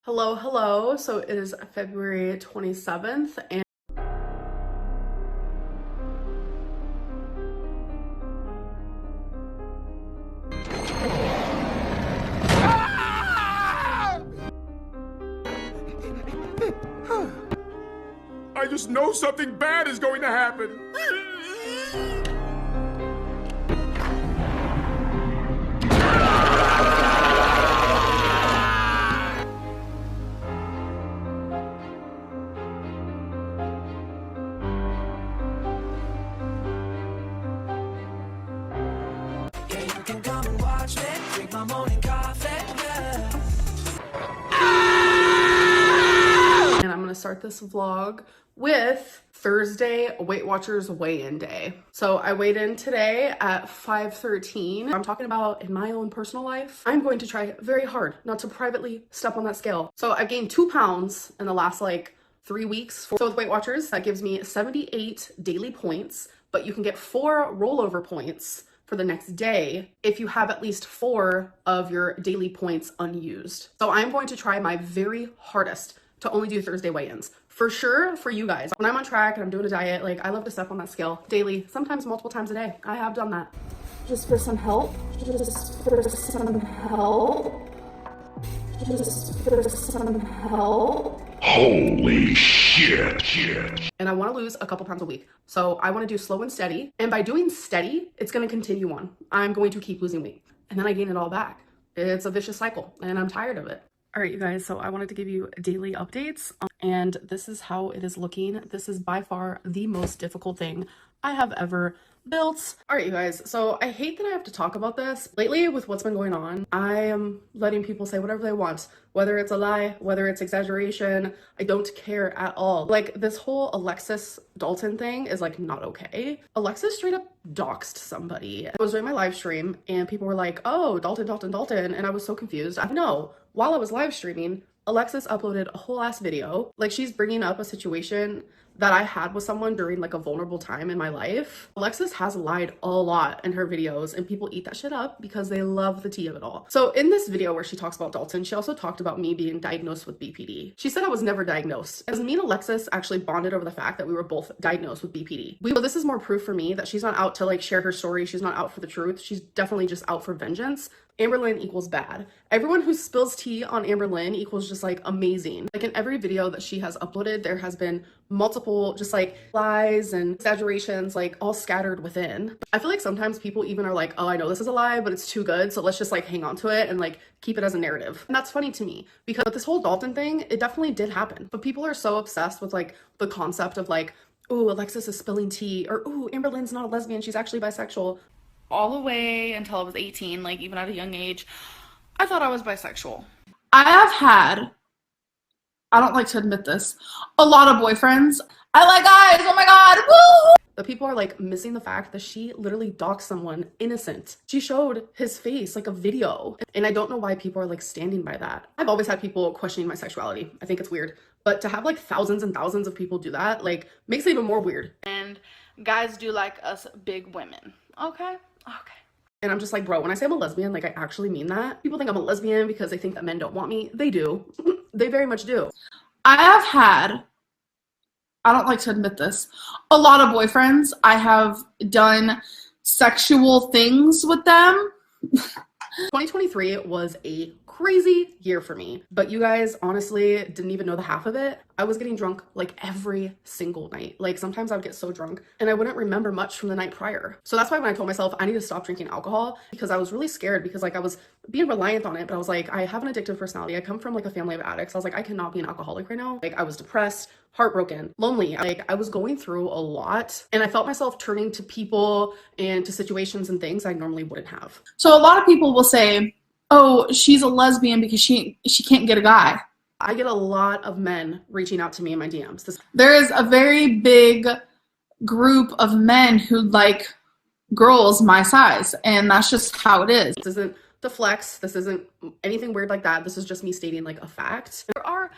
Hello, hello. So it is February 27th and I just know something bad is going to happen. Yeah, you can come and watch me drink my morning coffee. and I'm gonna start this vlog with Thursday Weight Watchers weigh-in day. So I weighed in today at 5:13. I'm talking about in my own personal life. I'm going to try very hard not to privately step on that scale. So I gained 2 pounds in the last like 3 weeks. So with Weight Watchers, that gives me 78 daily points, but you can get 4 rollover points for the next day if you have at least 4 of your daily points unused. So I'm going to try my very hardest to only do Thursday weigh-ins. For sure, for you guys. When I'm on track and I'm doing a diet, like I love to step on that scale daily, sometimes multiple times a day. I have done that. Just for some help. Just for some help. Just for some help. Holy shit. And I want to lose a couple pounds a week. So I want to do slow and steady. And by doing steady, it's going to continue on. I'm going to keep losing weight. And then I gain it all back. It's a vicious cycle and I'm tired of it. All right, you guys, so I wanted to give you daily updates and this is how it is looking. This is by far the most difficult thing I have ever built. All right, you guys, so I hate that I have to talk about this. Lately, with what's been going on, I am letting people say whatever they want, whether it's a lie, whether it's exaggeration. I don't care at all. Like this whole Alexis Dalton thing is like not okay. Alexis straight up doxed somebody. I was doing my live stream and people were like, oh, Dalton. And I was so confused. I know, while I was live streaming, Alexis uploaded a whole ass video. Like she's bringing up a situation that I had with someone during like a vulnerable time in my life. Alexis has lied a lot in her videos and people eat that shit up because they love the tea of it all. So in this video where she talks about Dalton, she also talked about me being diagnosed with BPD. She said I was never diagnosed. As me and Alexis actually bonded over the fact that we were both diagnosed with BPD. So this is more proof for me that she's not out to like share her story. She's not out for the truth. She's definitely just out for vengeance. Amberlynn equals bad. Everyone who spills tea on Amberlynn equals just like amazing. Like in every video that she has uploaded, there has been multiple just like lies and exaggerations like all scattered within. I feel like sometimes people even are like, oh, I know this is a lie, but it's too good. So let's just like hang on to it and like keep it as a narrative. And that's funny to me because this whole Dalton thing, it definitely did happen. But people are so obsessed with like the concept of like, ooh, Alexis is spilling tea, or ooh, Amberlynn's not a lesbian, she's actually bisexual. All the way until I was 18, like even at a young age, I thought I was bisexual. I have had, I don't like to admit this, a lot of boyfriends. I like guys, oh my god, woo! The people are like missing the fact that she literally doxed someone innocent. She showed his face, like a video. And I don't know why people are like standing by that. I've always had people questioning my sexuality. I think it's weird. But to have like thousands and thousands of people do that, like makes it even more weird. And guys do like us big women, okay? Okay. And I'm just like, bro, when I say I'm a lesbian, like I actually mean that. People think I'm a lesbian because they think that men don't want me. They do. They very much do. I have had, I don't like to admit this, a lot of boyfriends. I have done sexual things with them. 2023 was a crazy year for me, but you guys honestly didn't even know the half of it. I was getting drunk like every single night. Like sometimes I would get so drunk and I wouldn't remember much from the night prior. So that's why when I told myself I need to stop drinking alcohol, because I was really scared because like I was being reliant on it, but I was like, I have an addictive personality. I come from like a family of addicts. I was like, I cannot be an alcoholic right now. Like I was depressed, heartbroken, lonely. Like I was going through a lot and I felt myself turning to people and to situations and things I normally wouldn't have. So a lot of people will say, oh, she's a lesbian because she can't get a guy. I get a lot of men reaching out to me in my DMs. There is a very big group of men who like girls my size, and that's just how it is. This isn't the flex. This isn't anything weird like that. This is just me stating like a fact. There are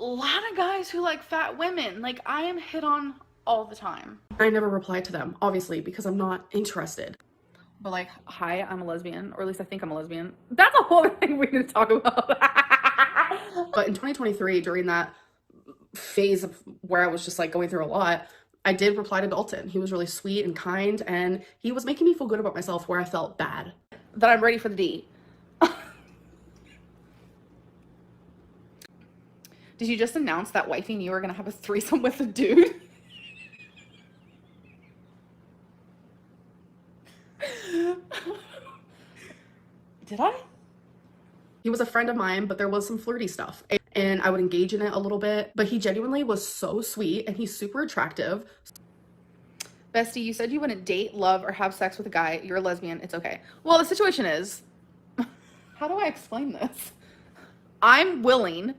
a lot of guys who like fat women. Like I am hit on all the time. I never reply to them, obviously, because I'm not interested. But like, hi, I'm a lesbian, or at least I think I'm a lesbian. That's a whole thing we need to talk about. But in 2023, during that phase of where I was just like going through a lot, I did reply to Dalton. He was really sweet and kind, and he was making me feel good about myself where I felt bad. That I'm ready for the D. Did you just announce that Wifey and you were gonna have a threesome with a dude? Did I? He was a friend of mine, but there was some flirty stuff, and I would engage in it a little bit, but he genuinely was so sweet, and he's super attractive. Bestie, you said you wouldn't date, love, or have sex with a guy. You're a lesbian. It's okay. Well, the situation is, how do I explain this? I'm willing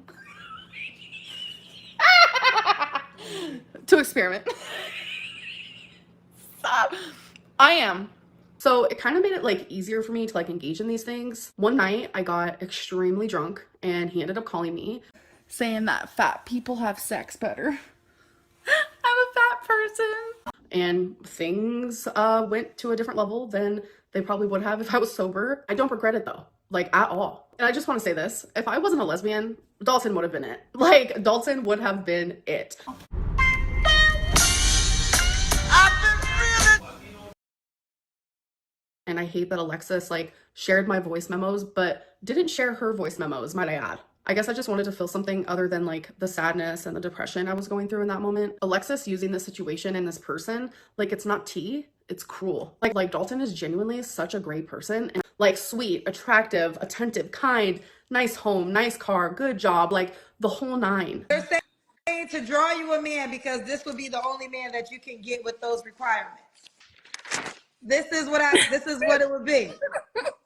to experiment. Stop. I am. So it kind of made it like easier for me to like engage in these things. One night I got extremely drunk and he ended up calling me saying that fat people have sex better. I'm a fat person. And things went to a different level than they probably would have if I was sober. I don't regret it though, like at all. And I just want to say this, if I wasn't a lesbian, Dalton would have been it. Like Dalton would have been it. And I hate that Alexis like shared my voice memos, but didn't share her voice memos, might I add. I guess I just wanted to feel something other than like the sadness and the depression I was going through in that moment. Alexis using this situation and this person, like it's not tea, it's cruel. Like Dalton is genuinely such a great person and like sweet, attractive, attentive, kind, nice home, nice car, good job, like the whole nine. They're saying to draw you a man because this would be the only man that you can get with those requirements. This is what it would be.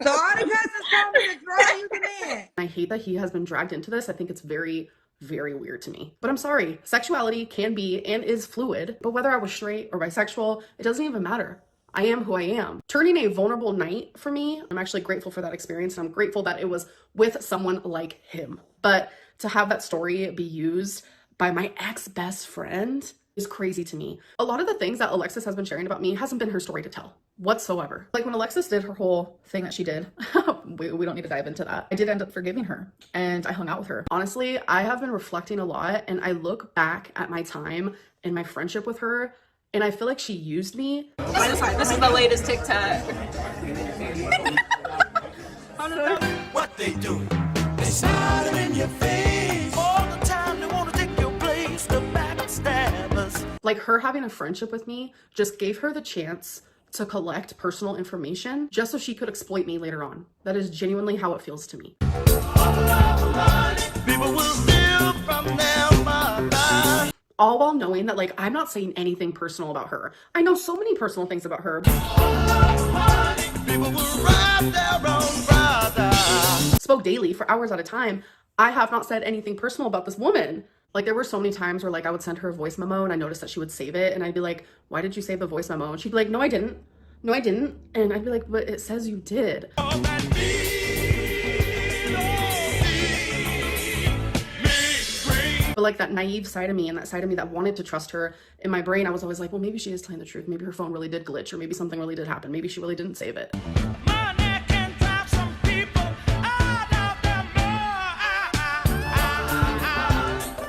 So all the guys is coming to draw you the man. I hate that he has been dragged into this. I think it's very, very weird to me. But I'm sorry, sexuality can be and is fluid, but whether I was straight or bisexual, it doesn't even matter. I am who I am. Turning a vulnerable night for me, I'm actually grateful for that experience, and I'm grateful that it was with someone like him. But to have that story be used by my ex-best friend is crazy to me. A lot of the things that Alexis has been sharing about me hasn't been her story to tell whatsoever. Like when Alexis did her whole thing that she did, we don't need to dive into that. I did end up forgiving her and I hung out with her. Honestly, I have been reflecting a lot and I look back at my time and my friendship with her and I feel like she used me. This is the latest TikTok. What they do? They smile in your face all the time. They want to take your place. The backstabbers. Like her having a friendship with me just gave her the chance to collect personal information just so she could exploit me later on. That is genuinely how it feels to me. People will steal from their mother. All while knowing that like I'm not saying anything personal about her. I know so many personal things about her. People will rob their own brother. Spoke daily for hours at a time. I have not said anything personal about this woman. Like there were so many times where like I would send her a voice memo and I noticed that she would save it and I'd be like, why did you save the voice memo? And she'd be like, no, I didn't. No, I didn't. And I'd be like, but it says you did. But like that naive side of me and that side of me that wanted to trust her, in my brain, I was always like, well, maybe she is telling the truth. Maybe her phone really did glitch or maybe something really did happen. Maybe she really didn't save it.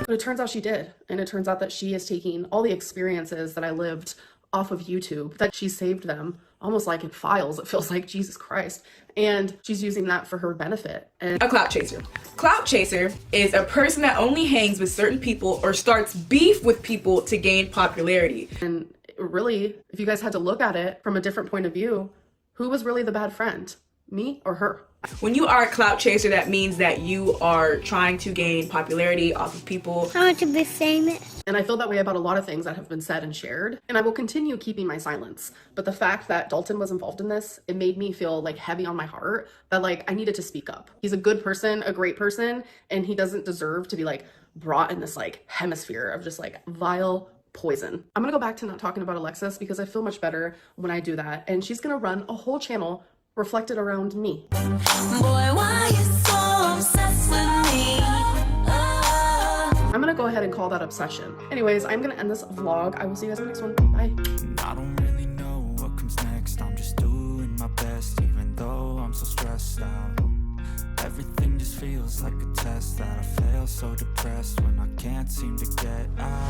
But it turns out she did. And it turns out that she is taking all the experiences that I lived off of YouTube, that she saved them almost like in files. It feels like, Jesus Christ. And she's using that for her benefit. And A clout chaser. Clout chaser is a person that only hangs with certain people or starts beef with people to gain popularity. And really, if you guys had to look at it from a different point of view, who was really the bad friend? Me or her? When you are a clout chaser, that means that you are trying to gain popularity off of people. I want to be famous. And I feel that way about a lot of things that have been said and shared. And I will continue keeping my silence. But the fact that Dalton was involved in this, it made me feel like heavy on my heart that like I needed to speak up. He's a good person, a great person, and he doesn't deserve to be like brought in this like hemisphere of just like vile poison. I'm gonna go back to not talking about Alexis because I feel much better when I do that. And she's gonna run a whole channel reflected around me. Boy, why you so obsessed with me? I'm gonna go ahead and call that obsession. Anyways, I'm gonna end this vlog. I will see you guys in the next one. Bye. I don't really know what comes next. I'm just doing my best, even though I'm so stressed out. Everything just feels like a test that I fail, so depressed when I can't seem to get out.